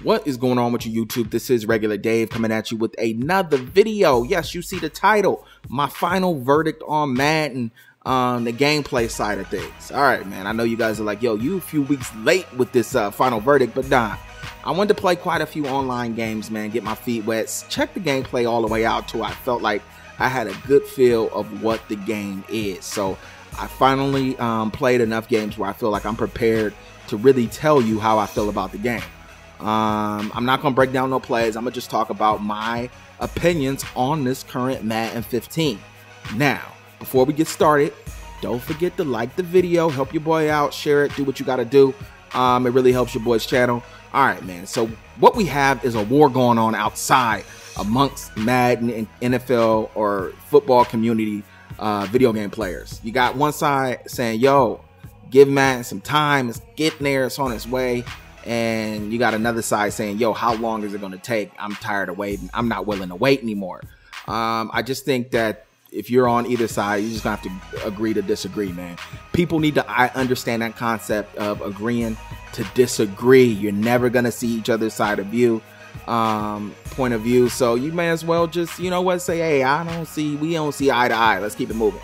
What is going on with you, YouTube? This is Regular Dave coming at you with another video. Yes, you see the title, my final verdict on Madden, the gameplay side of things. All right, man, I know you guys are like, yo, you a few weeks late with this final verdict, but nah. I wanted to play quite a few online games, man, get my feet wet, check the gameplay all the way out till I felt like I had a good feel of what the game is. So I finally played enough games where I feel like I'm prepared to really tell you how I feel about the game. I'm not gonna break down no plays. I'm gonna just talk about my opinions on this current Madden 15. Now, before we get started, don't forget to like the video, help your boy out, share it, do what you gotta do. It really helps your boy's channel. All right, man. So what we have is a war going on outside amongst Madden and NFL or football community video game players. You got one side saying, yo, give Madden some time, it's getting there, it's on its way. And you got another side saying, yo, how long is it going to take? I'm tired of waiting. I'm not willing to wait anymore. I just think that if you're on either side, you're just going to have to agree to disagree, man. People need to understand that concept of agreeing to disagree. You're never going to see each other's side of view, point of view. So you may as well just, you know what, say, hey, we don't see eye to eye. Let's keep it moving.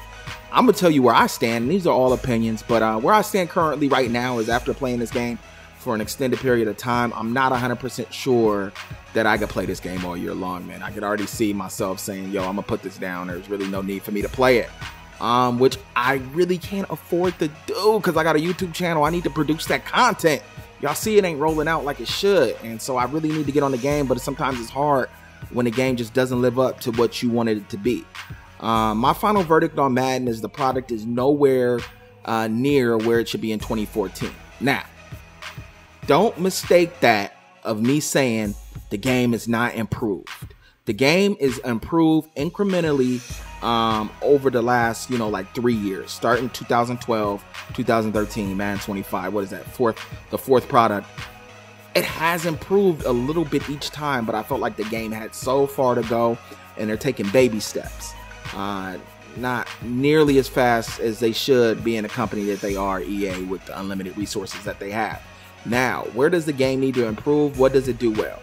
I'm going to tell you where I stand. And these are all opinions, but where I stand currently right now is after playing this game for an extended period of time, I'm not 100% sure that I could play this game all year long, man. I could already see myself saying, yo, I'm gonna put this down. There's really no need for me to play it, which I really can't afford to do because I got a YouTube channel. I need to produce that content. Y'all see it ain't rolling out like it should, and so I really need to get on the game, but sometimes it's hard when the game just doesn't live up to what you wanted it to be. My final verdict on Madden is the product is nowhere near where it should be in 2014. Now, don't mistake that of me saying the game is not improved. The game is improved incrementally over the last, like 3 years, starting 2012, 2013, Madden 25. What is that? The fourth product. It has improved a little bit each time, but I felt like the game had so far to go, and they're taking baby steps. Not nearly as fast as they should, being a company that they are, EA, with the unlimited resources that they have. Now, where does the game need to improve? What does it do well?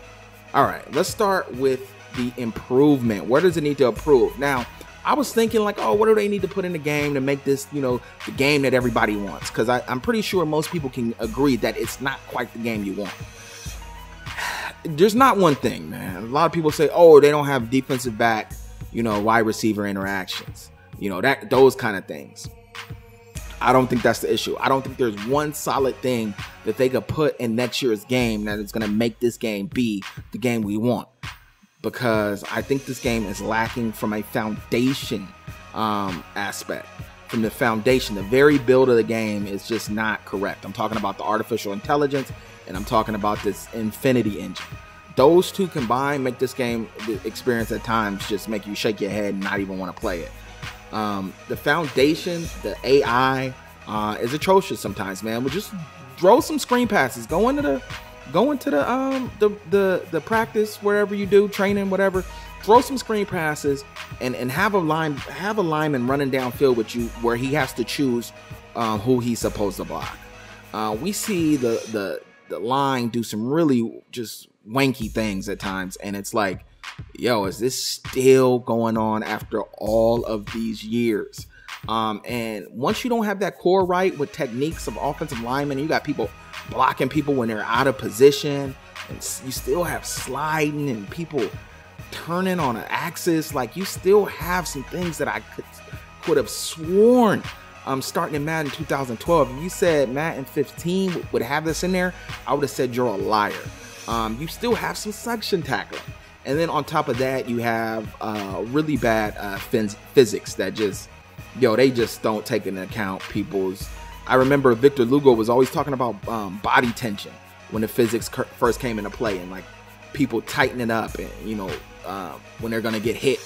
All right, let's start with the improvement. Where does it need to improve? Now, I was thinking like, oh, what do they need to put in the game to make this, the game that everybody wants? Because I'm pretty sure most people can agree that it's not quite the game you want. There's not one thing, man. A lot of people say, oh, they don't have defensive back, wide receiver interactions, those kind of things. I don't think that's the issue. I don't think there's one solid thing that they could put in next year's game that is going to make this game be the game we want. Because I think this game is lacking from a foundation aspect. From the foundation, the very build of the game is just not correct. I'm talking about the artificial intelligence, and I'm talking about this Infinity engine. Those two combined make this game, the experience at times, just make you shake your head and not even want to play it. The foundation, the AI is atrocious sometimes, man. We'll just throw some screen passes, go into the practice, wherever you do training, whatever. Throw some screen passes and have a lineman running downfield with you where he has to choose who he's supposed to block. We see the line do some really just wanky things at times, and it's like, yo, is this still going on after all of these years? And once you don't have that core right with techniques of offensive linemen, you got people blocking people when they're out of position, and you still have sliding and people turning on an axis. Like, you still have some things that I could have sworn starting in Madden 2012. If you said Madden 15 would have this in there, I would have said you're a liar. You still have some suction tackling. And then on top of that, you have really bad physics that just, they just don't take into account people's. I remember Victor Lugo was always talking about body tension when the physics first came into play, and like people tightening up, and when they're gonna get hit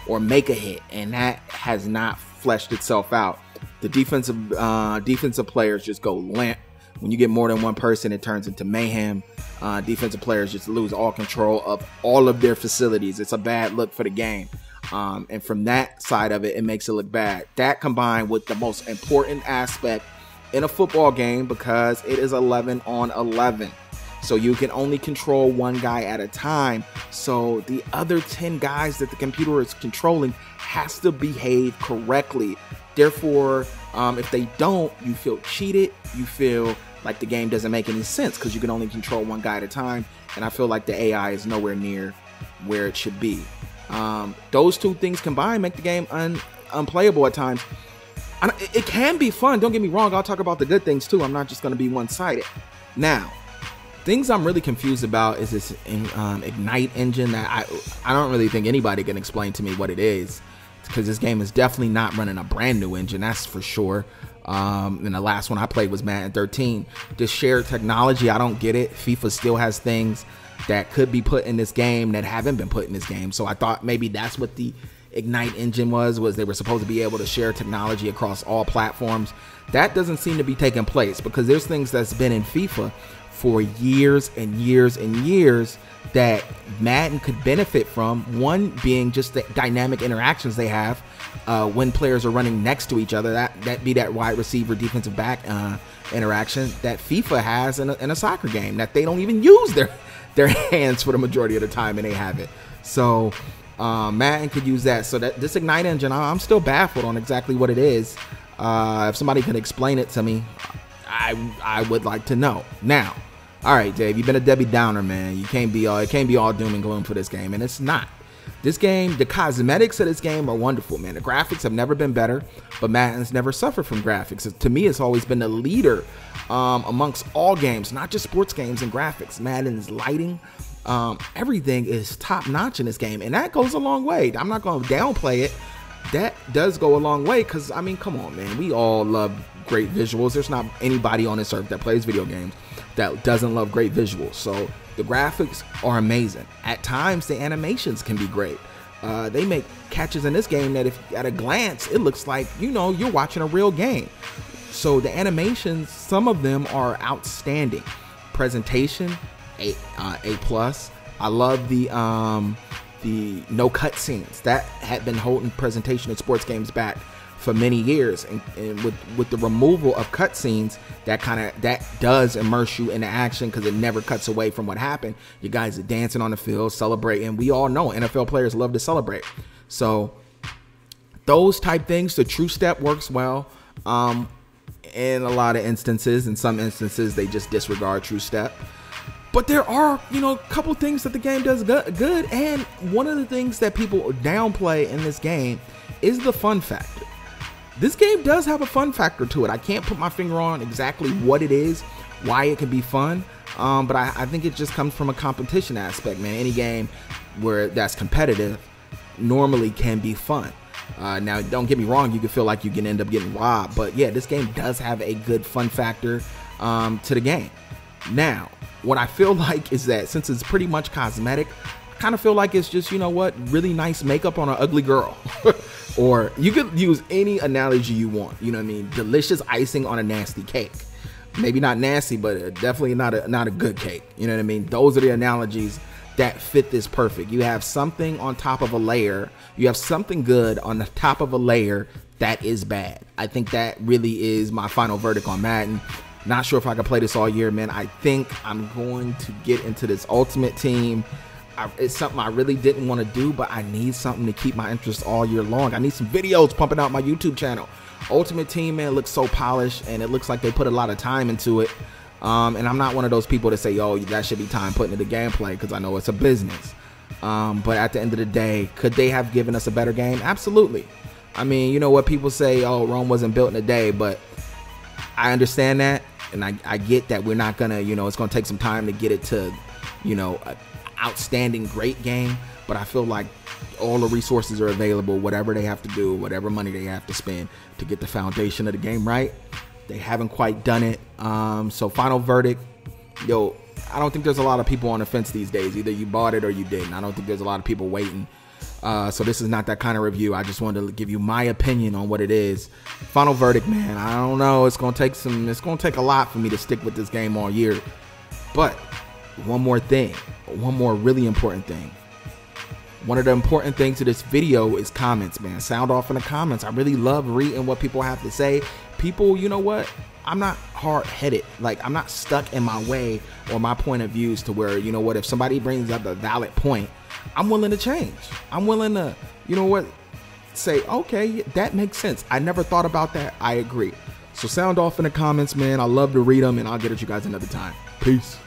or make a hit, and that has not fleshed itself out. The defensive players just go limp. When you get more than one person, it turns into mayhem. Defensive players just lose all control of all of their facilities. It's a bad look for the game. And from that side of it, it makes it look bad. That combined with the most important aspect in a football game, because it is 11 on 11. So you can only control one guy at a time. So the other 10 guys that the computer is controlling has to behave correctly. Therefore, if they don't, you feel cheated. You feel like the game doesn't make any sense because you can only control one guy at a time. And I feel like the AI is nowhere near where it should be. Those two things combined make the game unplayable at times. It can be fun, don't get me wrong. I'll talk about the good things too. I'm not just going to be one-sided. Now, things I'm really confused about is this Ignite engine that I don't really think anybody can explain to me what it is, because this game is definitely not running a brand new engine, that's for sure. And the last one I played was Madden 13. This shared technology, I don't get it. FIFA still has things that could be put in this game that haven't been put in this game. So I thought maybe that's what the Ignite engine was they were supposed to be able to share technology across all platforms. That doesn't seem to be taking place, because there's things that's been in FIFA for years and years and years that Madden could benefit from. One being just the dynamic interactions they have when players are running next to each other. That be that wide receiver defensive back interaction that FIFA has in a soccer game, that they don't even use their hands for the majority of the time, and they have it. So Madden could use that. So that this Ignite engine, I'm still baffled on exactly what it is. If somebody could explain it to me, I would like to know. Now, all right, Dave, you've been a Debbie Downer, man. It can't be all doom and gloom for this game, and it's not. This game, the cosmetics of this game are wonderful, man. The graphics have never been better, but Madden's never suffered from graphics. To me, it's always been the leader amongst all games, not just sports games and graphics. Madden's lighting, everything is top notch in this game, and that goes a long way. I'm not going to downplay it. That does go a long way, because, I mean, come on, man. We all love great visuals. There's not anybody on this earth that plays video games that doesn't love great visuals. So the graphics are amazing. At times, the animations can be great. They make catches in this game that, if at a glance, it looks like, you're watching a real game. So the animations, some of them are outstanding. Presentation, A+. I love the no cutscenes. That had been holding presentation in sports games back for many years, and with the removal of cutscenes, that does immerse you in the action, because it never cuts away from what happened. You guys are dancing on the field, celebrating. We all know NFL players love to celebrate. So those type things, the true step works well in a lot of instances. In some instances, they just disregard true step. But there are, a couple things that the game does good, and one of the things that people downplay in this game is the fun factor. This game does have a fun factor to it. I can't put my finger on exactly what it is, why it can be fun, but I think it just comes from a competition aspect, man. Any game where that's competitive normally can be fun. Now, don't get me wrong, you can feel like you can end up getting robbed, but yeah, this game does have a good fun factor to the game. Now, what I feel like is that since it's pretty much cosmetic, I kind of feel like it's just, really nice makeup on an ugly girl. Or you could use any analogy you want, delicious icing on a nasty cake. Maybe not nasty, but definitely not a good cake. You know what I mean? Those are the analogies that fit this perfect. You have something on top of a layer. You have something good on the top of a layer that is bad. I think that really is my final verdict on Madden. Not sure if I can play this all year, man. I think I'm going to get into this Ultimate Team. It's something I really didn't want to do, but I need something to keep my interest all year long. I need some videos pumping out my YouTube channel. Ultimate Team, man, looks so polished, and it looks like they put a lot of time into it. And I'm not one of those people that say, "Oh, that should be time put into the gameplay," because I know it's a business. But at the end of the day, could they have given us a better game? Absolutely. I mean, you know what people say, "Oh, Rome wasn't built in a day," but I understand that, and I get that we're not gonna, it's gonna take some time to get it to, a outstanding great game, but I feel like all the resources are available, whatever they have to do, whatever money they have to spend to get the foundation of the game right. They haven't quite done it. So final verdict, I don't think there's a lot of people on the fence these days. Either you bought it or you didn't. I don't think there's a lot of people waiting. So this is not that kind of review. I just wanted to give you my opinion on what it is. Final verdict, man, I don't know. It's gonna take a lot for me to stick with this game all year. But one more really important thing. One of the important things to this video is comments, man. Sound off in the comments. I really love reading what people have to say. people, you know what? I'm not hard-headed. Like, I'm not stuck in my way or my point of views to where, you know what, if somebody brings up a valid point, I'm willing to change. I'm willing to, you know what, say, okay, that makes sense. I never thought about that. I agree. So sound off in the comments, man. I love to read them, and I'll get at you guys another time. Peace.